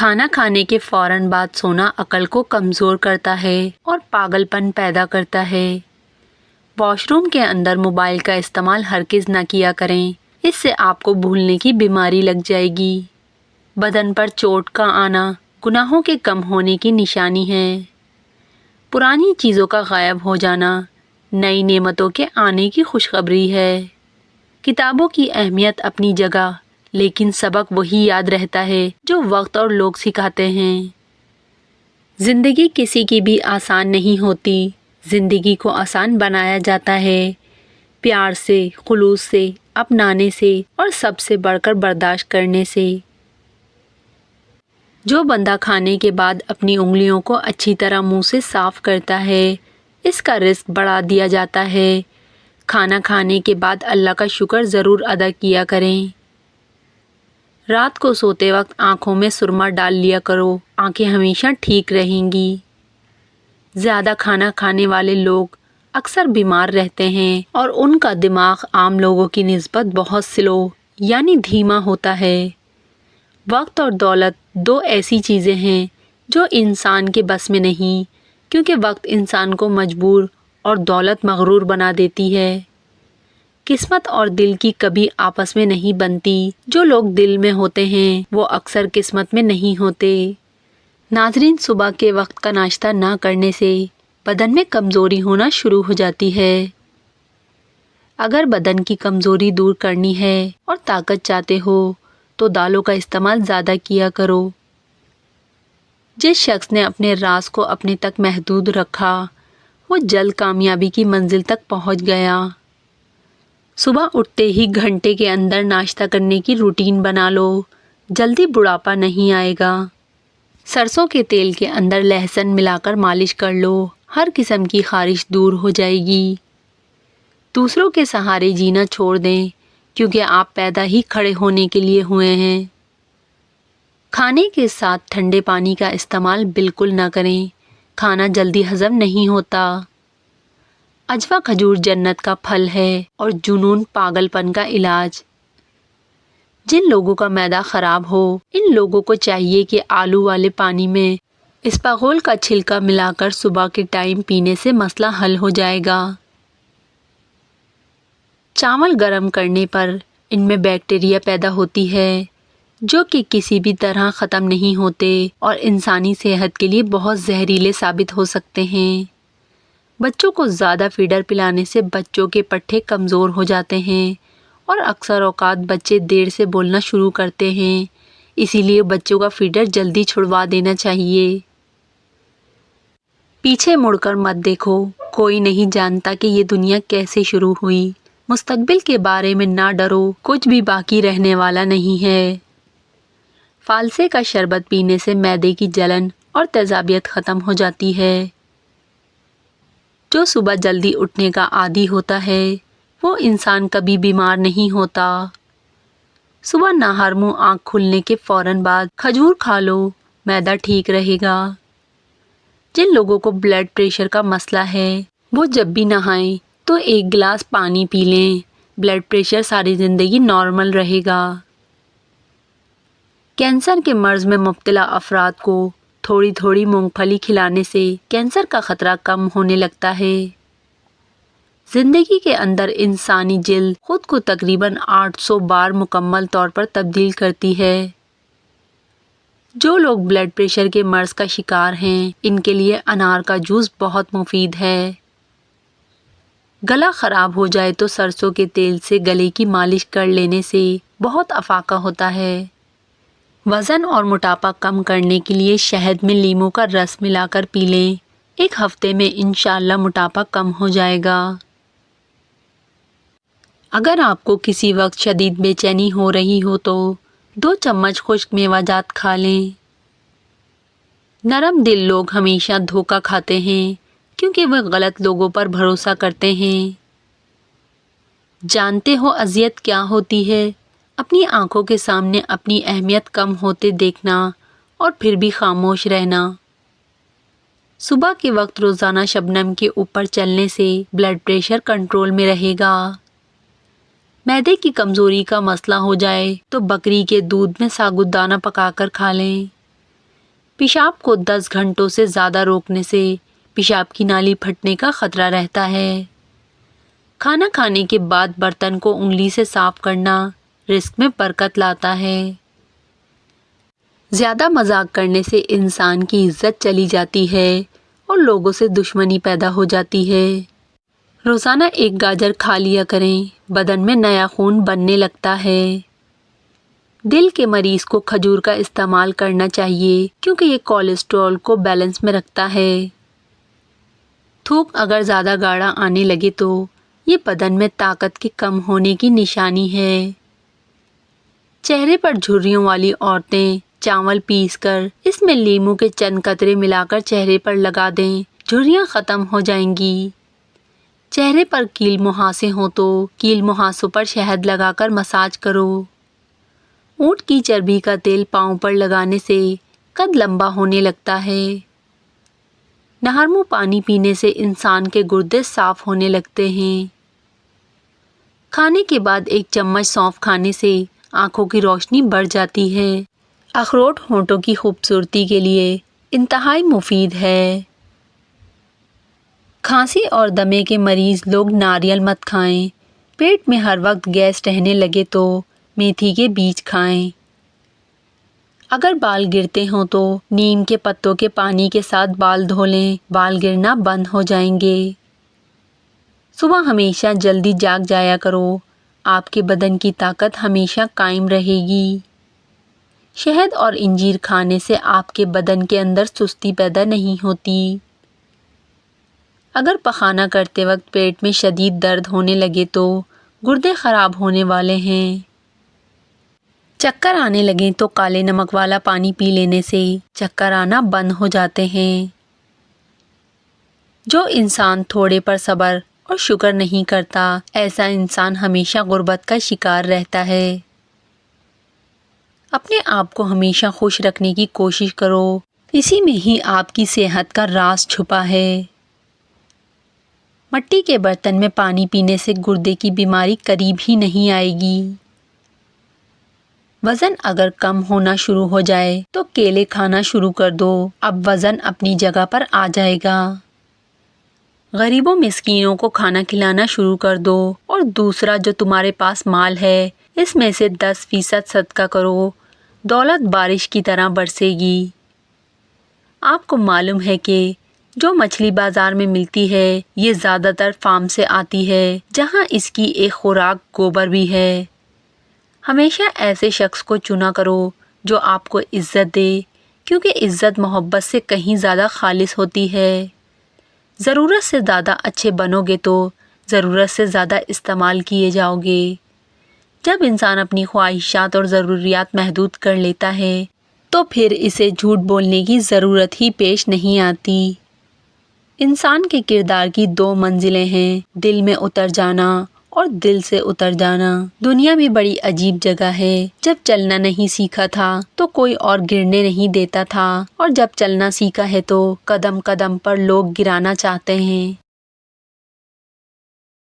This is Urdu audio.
کھانا کھانے کے فوراً بعد سونا عقل کو کمزور کرتا ہے اور پاگل پن پیدا کرتا ہے۔ واش روم کے اندر موبائل کا استعمال ہرگز نہ کیا کریں، اس سے آپ کو بھولنے کی بیماری لگ جائے گی۔ بدن پر چوٹ کا آنا گناہوں کے کم ہونے کی نشانی ہے۔ پرانی چیزوں کا غائب ہو جانا نئی نعمتوں کے آنے کی خوشخبری ہے۔ کتابوں کی اہمیت اپنی جگہ، لیکن سبق وہی یاد رہتا ہے جو وقت اور لوگ سکھاتے ہیں۔ زندگی کسی کی بھی آسان نہیں ہوتی، زندگی کو آسان بنایا جاتا ہے پیار سے، خلوص سے، اپنانے سے اور سب سے بڑھ کر برداشت کرنے سے۔ جو بندہ کھانے کے بعد اپنی انگلیوں کو اچھی طرح منہ سے صاف کرتا ہے، اس کا رزق بڑھا دیا جاتا ہے۔ کھانا کھانے کے بعد اللہ کا شکر ضرور ادا کیا کریں۔ رات کو سوتے وقت آنکھوں میں سرما ڈال لیا کرو، آنکھیں ہمیشہ ٹھیک رہیں گی۔ زیادہ کھانا کھانے والے لوگ اکثر بیمار رہتے ہیں اور ان کا دماغ عام لوگوں کی نسبت بہت سلو یعنی دھیما ہوتا ہے۔ وقت اور دولت دو ایسی چیزیں ہیں جو انسان کے بس میں نہیں، کیونکہ وقت انسان کو مجبور اور دولت مغرور بنا دیتی ہے۔ قسمت اور دل کی کبھی آپس میں نہیں بنتی، جو لوگ دل میں ہوتے ہیں وہ اکثر قسمت میں نہیں ہوتے۔ ناظرین، صبح کے وقت کا ناشتہ نہ کرنے سے بدن میں کمزوری ہونا شروع ہو جاتی ہے۔ اگر بدن کی کمزوری دور کرنی ہے اور طاقت چاہتے ہو تو دالوں کا استعمال زیادہ کیا کرو۔ جس شخص نے اپنے راز کو اپنے تک محدود رکھا وہ جلد کامیابی کی منزل تک پہنچ گیا۔ صبح اٹھتے ہی گھنٹے کے اندر ناشتہ کرنے کی روٹین بنا لو، جلدی بڑھاپا نہیں آئے گا۔ سرسوں کے تیل کے اندر لہسن ملا کر مالش کر لو، ہر قسم کی خارش دور ہو جائے گی۔ دوسروں کے سہارے جینا چھوڑ دیں، کیونکہ آپ پیدا ہی کھڑے ہونے کے لیے ہوئے ہیں۔ کھانے کے ساتھ ٹھنڈے پانی کا استعمال بالکل نہ کریں، کھانا جلدی ہضم نہیں ہوتا۔ اجوا کھجور جنت کا پھل ہے اور جنون پاگل پن کا علاج۔ جن لوگوں کا معدہ خراب ہو، ان لوگوں کو چاہیے کہ آلو والے پانی میں اسپاغول کا چھلکا ملا کر صبح کے ٹائم پینے سے مسئلہ حل ہو جائے گا۔ چاول گرم کرنے پر ان میں بیکٹیریا پیدا ہوتی ہے جو کہ کسی بھی طرح ختم نہیں ہوتے اور انسانی صحت کے لیے بہت زہریلے ثابت ہو سکتے ہیں۔ بچوں کو زیادہ فیڈر پلانے سے بچوں کے پٹھے کمزور ہو جاتے ہیں اور اکثر اوقات بچے دیر سے بولنا شروع کرتے ہیں، اسی لیے بچوں کا فیڈر جلدی چھڑوا دینا چاہیے۔ پیچھے مڑ کر مت دیکھو، کوئی نہیں جانتا کہ یہ دنیا کیسے شروع ہوئی۔ مستقبل کے بارے میں نہ ڈرو، کچھ بھی باقی رہنے والا نہیں ہے۔ فالسے کا شربت پینے سے معدے کی جلن اور تیزابیت ختم ہو جاتی ہے۔ جو صبح جلدی اٹھنے کا عادی ہوتا ہے وہ انسان کبھی بیمار نہیں ہوتا۔ صبح نہار منہ آنکھ کھلنے کے فوراً بعد کھجور کھا لو، معدہ ٹھیک رہے گا۔ جن لوگوں کو بلڈ پریشر کا مسئلہ ہے وہ جب بھی نہائیں تو 1 گلاس پانی پی لیں، بلڈ پریشر ساری زندگی نارمل رہے گا۔ کینسر کے مرض میں مبتلا افراد کو تھوڑی تھوڑی مونگ پھلی کھلانے سے کینسر کا خطرہ کم ہونے لگتا ہے۔ زندگی کے اندر انسانی جلد خود کو تقریباً 800 بار مکمل طور پر تبدیل کرتی ہے۔ جو لوگ بلڈ پریشر کے مرض کا شکار ہیں ان کے لیے انار کا جوس بہت مفید ہے۔ گلا خراب ہو جائے تو سرسوں کے تیل سے گلے کی مالش کر لینے سے بہت افاقہ ہوتا ہے۔ وزن اور موٹاپا کم کرنے کے لیے شہد میں لیموں کا رس ملا کر پی لیں، 1 ہفتے میں انشاءاللہ موٹاپا کم ہو جائے گا۔ اگر آپ کو کسی وقت شدید بے چینی ہو رہی ہو تو 2 چمچ خشک میوہ جات کھا لیں۔ نرم دل لوگ ہمیشہ دھوکہ کھاتے ہیں کیونکہ وہ غلط لوگوں پر بھروسہ کرتے ہیں۔ جانتے ہو اذیت کیا ہوتی ہے؟ اپنی آنکھوں کے سامنے اپنی اہمیت کم ہوتے دیکھنا اور پھر بھی خاموش رہنا۔ صبح کے وقت روزانہ شبنم کے اوپر چلنے سے بلڈ پریشر کنٹرول میں رہے گا۔ معدے کی کمزوری کا مسئلہ ہو جائے تو بکری کے دودھ میں ثابت دانہ پکا کر کھا لیں۔ پیشاب کو 10 گھنٹوں سے زیادہ روکنے سے پیشاب کی نالی پھٹنے کا خطرہ رہتا ہے۔ کھانا کھانے کے بعد برتن کو انگلی سے صاف کرنا رزق میں برکت لاتا ہے۔ زیادہ مذاق کرنے سے انسان کی عزت چلی جاتی ہے اور لوگوں سے دشمنی پیدا ہو جاتی ہے۔ روزانہ 1 گاجر کھا لیا کریں، بدن میں نیا خون بننے لگتا ہے۔ دل کے مریض کو کھجور کا استعمال کرنا چاہیے کیونکہ یہ کولیسٹرول کو بیلنس میں رکھتا ہے۔ تھوک اگر زیادہ گاڑھا آنے لگے تو یہ بدن میں طاقت کے کم ہونے کی نشانی ہے۔ چہرے پر جھریوں والی عورتیں چاول پیس کر اس میں لیموں کے چند قطرے ملا کر چہرے پر لگا دیں، جھریاں ختم ہو جائیں گی۔ چہرے پر کیل مہاسے ہوں تو کیل مہاسوں پر شہد لگا کر مساج کرو۔ اونٹ کی چربی کا تیل پاؤں پر لگانے سے قد لمبا ہونے لگتا ہے۔ نہرمو پانی پینے سے انسان کے گردے صاف ہونے لگتے ہیں۔ کھانے کے بعد 1 چمچ سونف کھانے سے آنکھوں کی روشنی بڑھ جاتی ہے۔ اخروٹ ہونٹوں کی خوبصورتی کے لیے انتہائی مفید ہے۔ کھانسی اور دمے کے مریض لوگ ناریل مت کھائیں۔ پیٹ میں ہر وقت گیس رہنے لگے تو میتھی کے بیج کھائیں۔ اگر بال گرتے ہوں تو نیم کے پتوں کے پانی کے ساتھ بال دھو لیں، بال گرنا بند ہو جائیں گے۔ صبح ہمیشہ جلدی جاگ جایا کرو، آپ کے بدن کی طاقت ہمیشہ قائم رہے گی۔ شہد اور انجیر کھانے سے آپ کے بدن کے اندر سستی پیدا نہیں ہوتی۔ اگر پخانہ کرتے وقت پیٹ میں شدید درد ہونے لگے تو گردے خراب ہونے والے ہیں۔ چکر آنے لگیں تو کالے نمک والا پانی پی لینے سے چکر آنا بند ہو جاتے ہیں۔ جو انسان تھوڑے پر صبر اور شکر نہیں کرتا، ایسا انسان ہمیشہ غربت کا شکار رہتا ہے۔ اپنے آپ کو ہمیشہ خوش رکھنے کی کوشش کرو، اسی میں ہی آپ کی صحت کا راز چھپا ہے۔ مٹی کے برتن میں پانی پینے سے گردے کی بیماری قریب ہی نہیں آئے گی۔ وزن اگر کم ہونا شروع ہو جائے تو کیلے کھانا شروع کر دو، اب وزن اپنی جگہ پر آ جائے گا۔ غریبوں مسکینوں کو کھانا کھلانا شروع کر دو اور دوسرا جو تمہارے پاس مال ہے اس میں سے 10% صدقہ کرو، دولت بارش کی طرح برسے گی۔ آپ کو معلوم ہے کہ جو مچھلی بازار میں ملتی ہے یہ زیادہ تر فارم سے آتی ہے جہاں اس کی ایک خوراک گوبر بھی ہے۔ ہمیشہ ایسے شخص کو چنا کرو جو آپ کو عزت دے، کیونکہ عزت محبت سے کہیں زیادہ خالص ہوتی ہے۔ ضرورت سے زیادہ اچھے بنو گے تو ضرورت سے زیادہ استعمال کیے جاؤ گے۔ جب انسان اپنی خواہشات اور ضروریات محدود کر لیتا ہے تو پھر اسے جھوٹ بولنے کی ضرورت ہی پیش نہیں آتی۔ انسان کے کردار کی 2 منزلیں ہیں، دل میں اتر جانا اور دل سے اتر جانا۔ دنیا بھی بڑی عجیب جگہ ہے، جب چلنا نہیں سیکھا تھا تو کوئی اور گرنے نہیں دیتا تھا، اور جب چلنا سیکھا ہے تو قدم قدم پر لوگ گرانا چاہتے ہیں۔